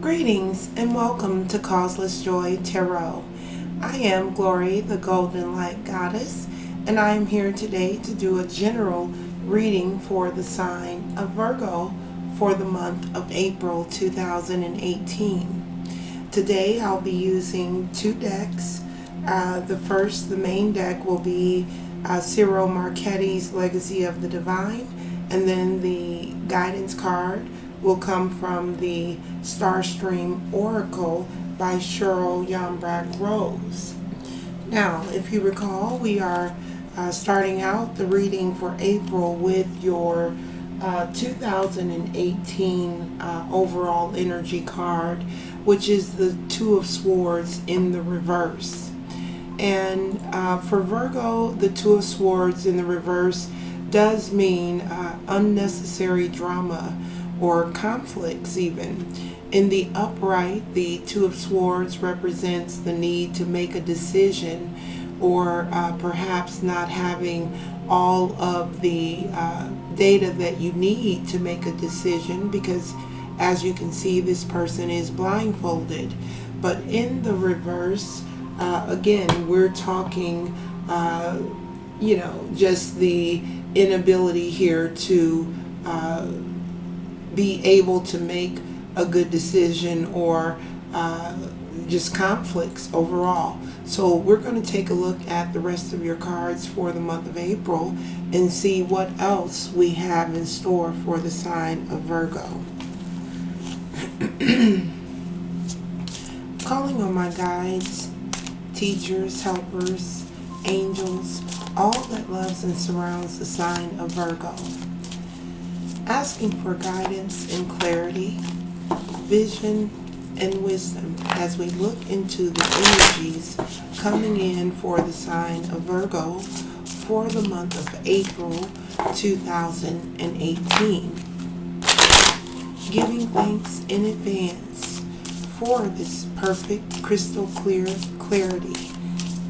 Greetings and welcome to Causeless Joy Tarot. I am Glory, the Golden Light Goddess, and I am here today to do a general reading for the sign of Virgo for the month of April 2018. Today I'll be using two decks. The main deck will be Cyril Marchetti's Legacy of the Divine, and then the guidance card will come from the Starstream Oracle by Cheryl Yambrack Rose. Now, if you recall, we are starting out the reading for April with your 2018 overall energy card, which is the Two of Swords in the reverse. And for Virgo, the Two of Swords in the reverse does mean unnecessary drama or conflicts even. In the upright, the Two of Swords represents the need to make a decision, or perhaps not having all of the data that you need to make a decision, because as you can see, this person is blindfolded. But in the reverse, again, we're talking just the inability here to be able to make a good decision, or just conflicts overall. So we're going to take a look at the rest of your cards for the month of April and see what else we have in store for the sign of Virgo. Calling on my guides, teachers, helpers, angels, all that loves and surrounds the sign of Virgo. Asking for guidance and clarity, vision and wisdom as we look into the energies coming in for the sign of Virgo for the month of April 2018. Giving thanks in advance for this perfect crystal clear clarity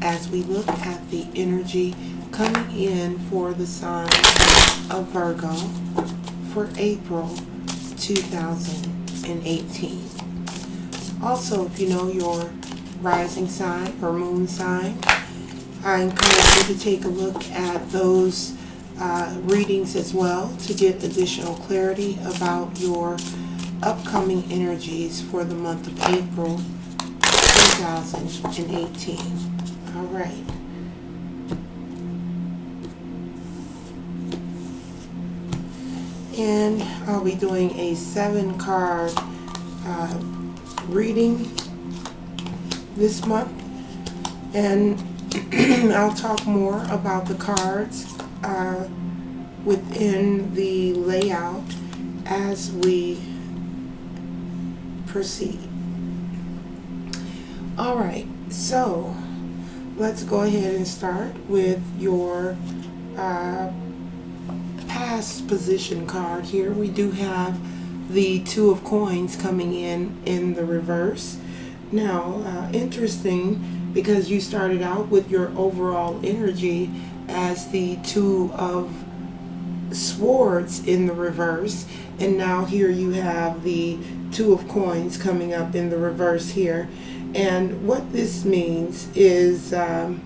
as we look at the energy coming in for the sign of Virgo for April 2018. Also, if you know your rising sign or moon sign, I encourage you to take a look at those readings as well to get additional clarity about your upcoming energies for the month of April 2018. All right. And I'll be doing a 7-card reading this month, and I'll talk more about the cards within the layout as we proceed. All right, so let's go ahead and start with your past position card here. We do have the Two of Coins coming in the reverse. Now, interesting, because you started out with your overall energy as the Two of Swords in the reverse, and now here you have the Two of Coins coming up in the reverse here. And what this means is the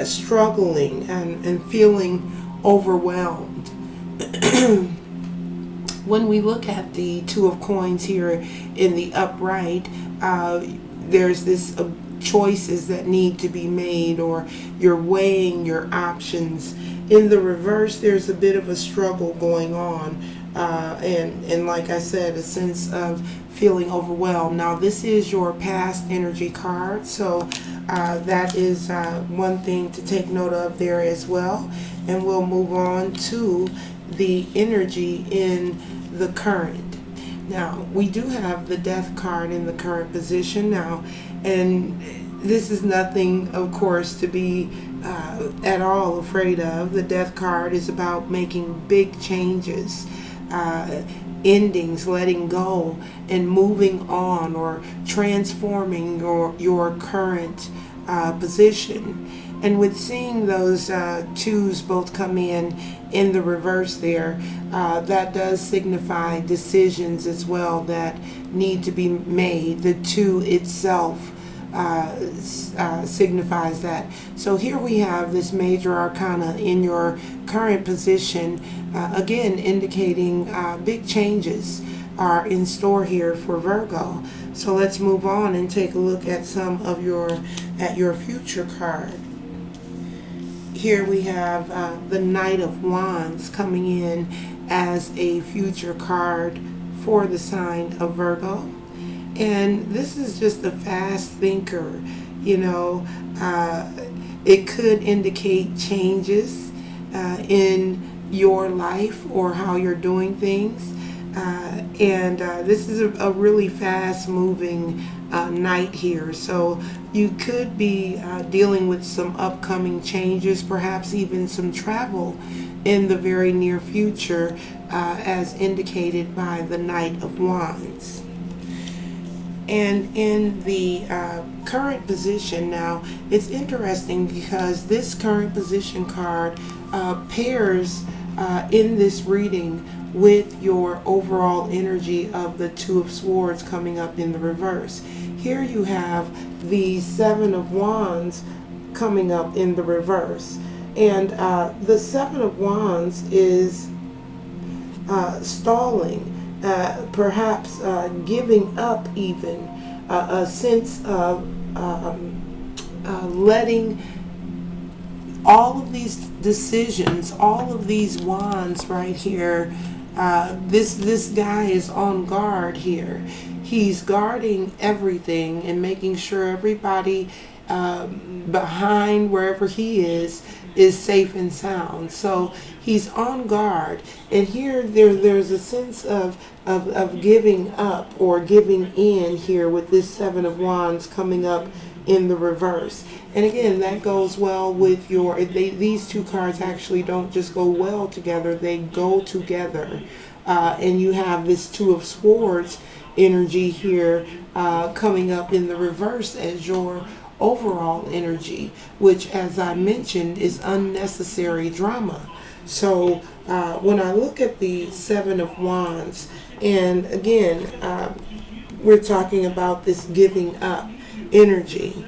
struggling and feeling overwhelmed. When we look at the Two of Coins here in the upright, there's this choices that need to be made, or you're weighing your options. In the reverse, there's a bit of a struggle going on, and like I said, a sense of feeling overwhelmed. Now, this is your past energy card, so that is one thing to take note of there as well. And we'll move on to the energy in the current. Now, we do have the Death card in the current position now, and this is nothing, of course, to be at all afraid of. The Death card is about making big changes, endings, letting go, and moving on, or transforming your current position. And with seeing those twos both come in the reverse there, that does signify decisions as well that need to be made. The two itself signifies that. So here we have this major arcana in your current position, again indicating big changes are in store here for Virgo. So let's move on and take a look at some of your future card. Here we have the Knight of Wands coming in as a future card for the sign of Virgo. And this is just a fast thinker, you know. It could indicate changes in your life or how you're doing things. This is a really fast moving night here. So you could be dealing with some upcoming changes, perhaps even some travel in the very near future, as indicated by the Knight of Wands. And in the current position now, it's interesting because this current position card pairs in this reading with your overall energy of the Two of Swords coming up in the reverse. Here you have the Seven of Wands coming up in the reverse. And the Seven of Wands is stalling. Perhaps giving up even, a sense of letting all of these decisions, all of these wands right here, this guy is on guard here. He's guarding everything and making sure everybody behind wherever he is safe and sound. So he's on guard, and here there's a sense of giving up or giving in here with this Seven of Wands coming up in the reverse. And again, that goes well with your these two cards actually don't just go well together, they go together. And you have this Two of Swords energy here coming up in the reverse as your overall energy, which, as I mentioned, is unnecessary drama. So when I look at the Seven of Wands, and again, we're talking about this giving up energy,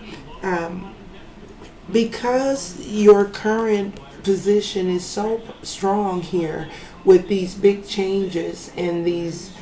because your current position is so strong here with these big changes and these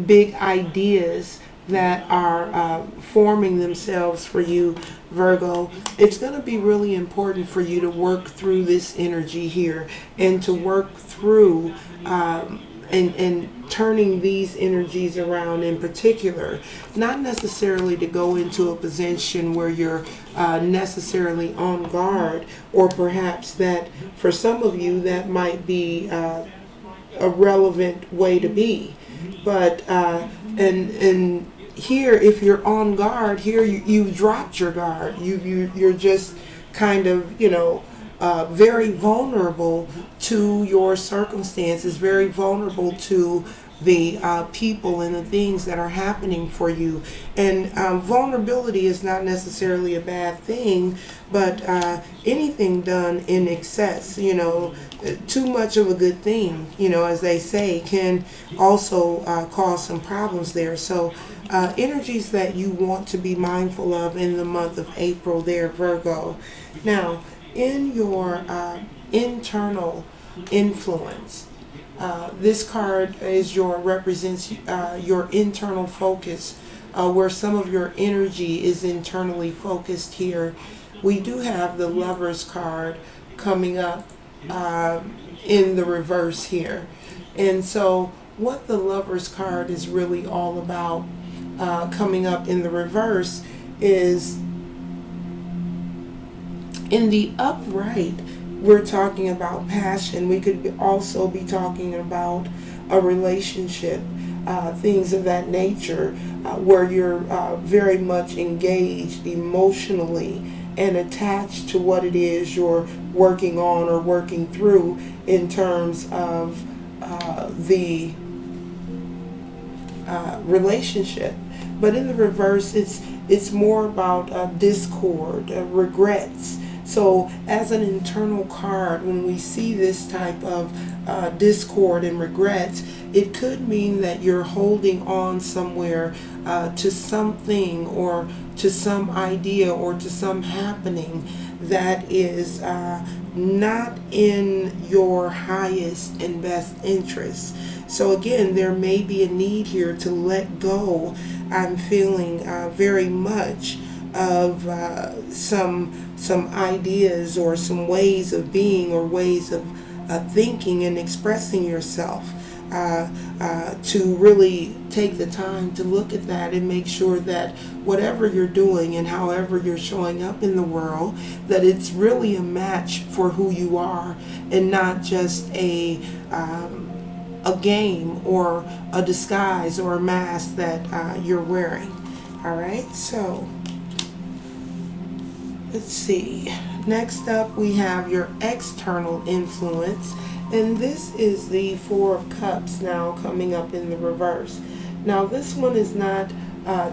big ideas that are forming themselves for you, Virgo. It's going to be really important for you to work through this energy here and to work through and turning these energies around in particular. Not necessarily to go into a position where you're necessarily on guard, or perhaps that for some of you that might be a relevant way to be. But and here, if you're on guard, here you've dropped your guard. You're just kind of, you know, very vulnerable to your circumstances, very vulnerable to the people and the things that are happening for you. And vulnerability is not necessarily a bad thing, but anything done in excess, you know, too much of a good thing, you know, as they say, can also cause some problems there. So energies that you want to be mindful of in the month of April there, Virgo. Now, in your internal influence, this card represents your internal focus, where some of your energy is internally focused here. We do have the Lovers card coming up in the reverse here. And so what the Lovers card is really all about, coming up in the reverse, is in the upright, we're talking about passion. We could also be talking about a relationship, things of that nature, where you're very much engaged emotionally and attached to what it is you're working on or working through in terms of the relationship. But in the reverse, it's more about discord, regrets. So as an internal card, when we see this type of discord and regrets, it could mean that you're holding on somewhere to something or to some idea or to some happening that is not in your highest and best interest. So again, there may be a need here to let go. I'm feeling very much of some ideas or some ways of being or ways of thinking and expressing yourself. To really take the time to look at that and make sure that whatever you're doing and however you're showing up in the world, that it's really a match for who you are and not just a game or a disguise or a mask that you're wearing. All right, so let's see. Next up, we have your external influence. And this is the Four of Cups now coming up in the reverse. Now this one is not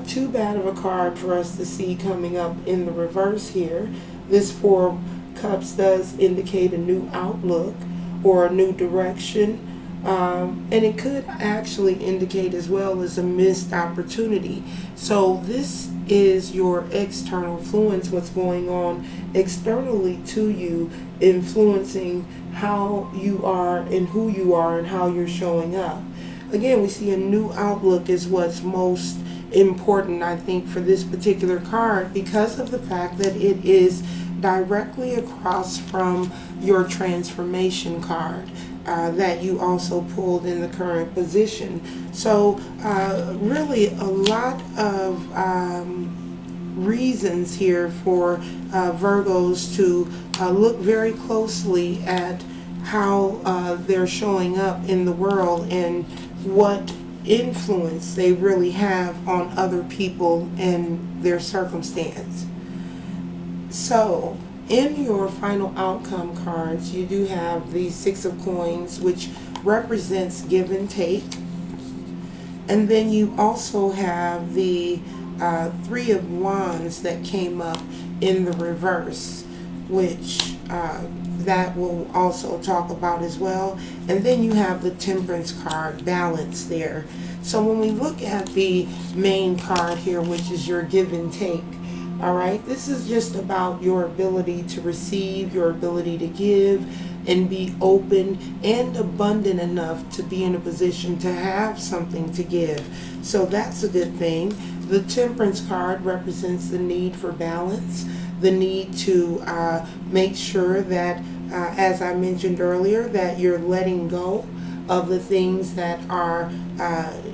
too bad of a card for us to see coming up in the reverse here. This Four of Cups does indicate a new outlook or a new direction. And it could actually indicate as well as a missed opportunity. So this is your external influence, what's going on externally to you, influencing how you are and who you are and how you're showing up. Again, we see a new outlook is what's most important, I think, for this particular card because of the fact that it is directly across from your transformation card. That you also pulled in the current position. So really a lot of reasons here for Virgos to look very closely at how they're showing up in the world and what influence they really have on other people and their circumstance. So in your final outcome cards, you do have the Six of Coins, which represents give and take. And then you also have the Three of Wands that came up in the reverse, which that we'll also talk about as well. And then you have the Temperance card, balance there. So when we look at the main card here, which is your give and take, all right, this is just about your ability to receive, your ability to give, and be open and abundant enough to be in a position to have something to give. So that's a good thing. The Temperance card represents the need for balance, the need to make sure that, as I mentioned earlier, that you're letting go of the things that are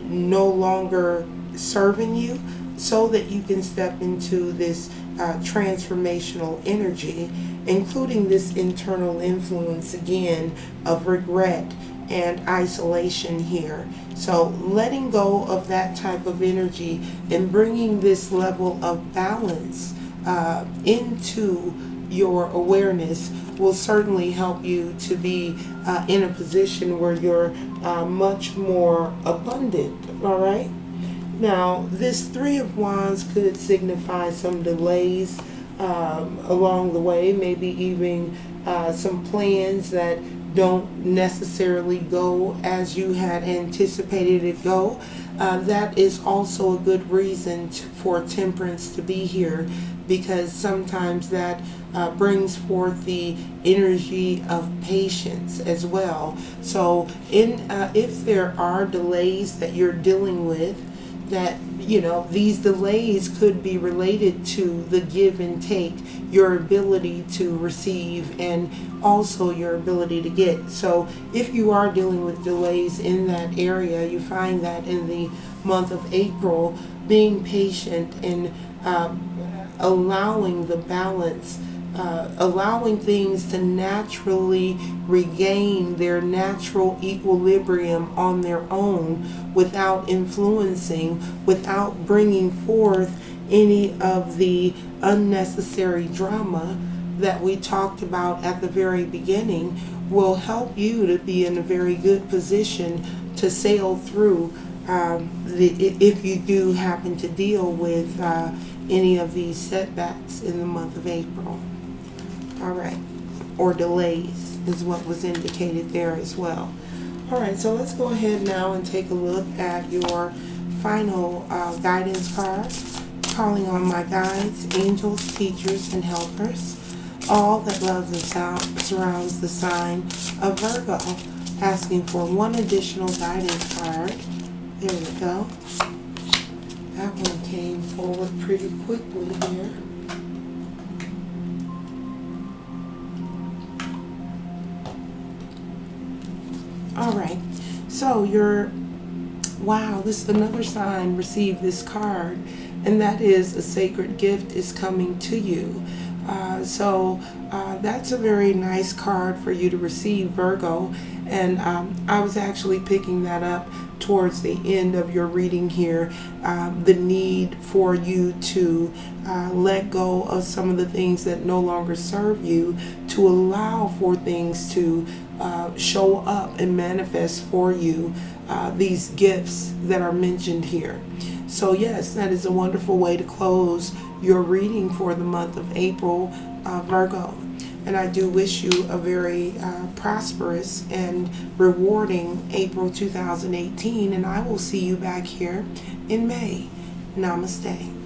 no longer serving you, so that you can step into this transformational energy, including this internal influence again of regret and isolation here. So letting go of that type of energy and bringing this level of balance into your awareness will certainly help you to be in a position where you're much more abundant. All right. Now, this Three of Wands could signify some delays along the way, maybe even some plans that don't necessarily go as you had anticipated it go. That is also a good reason for Temperance to be here, because sometimes that brings forth the energy of patience as well. So if there are delays that you're dealing with, that, you know, these delays could be related to the give and take, your ability to receive and also your ability to get. So if you are dealing with delays in that area, you find that in the month of April, being patient and allowing the balance, allowing things to naturally regain their natural equilibrium on their own without influencing, without bringing forth any of the unnecessary drama that we talked about at the very beginning, will help you to be in a very good position to sail through if you do happen to deal with any of these setbacks in the month of April. All right. Or delays is what was indicated there as well. All right, so let's go ahead now and take a look at your final guidance card. Calling on my guides, angels, teachers, and helpers, all that loves and surrounds the sign of Virgo. Asking for one additional guidance card. There we go. That one came forward pretty quickly here. All right, so wow, this is another sign received this card, and that is a sacred gift is coming to you. So that's a very nice card for you to receive, Virgo. And I was actually picking that up towards the end of your reading here, the need for you to let go of some of the things that no longer serve you, to allow for things to show up and manifest for you, these gifts that are mentioned here. So yes, that is a wonderful way to close your reading for the month of April, Virgo. And I do wish you a very prosperous and rewarding April 2018. And I will see you back here in May. Namaste.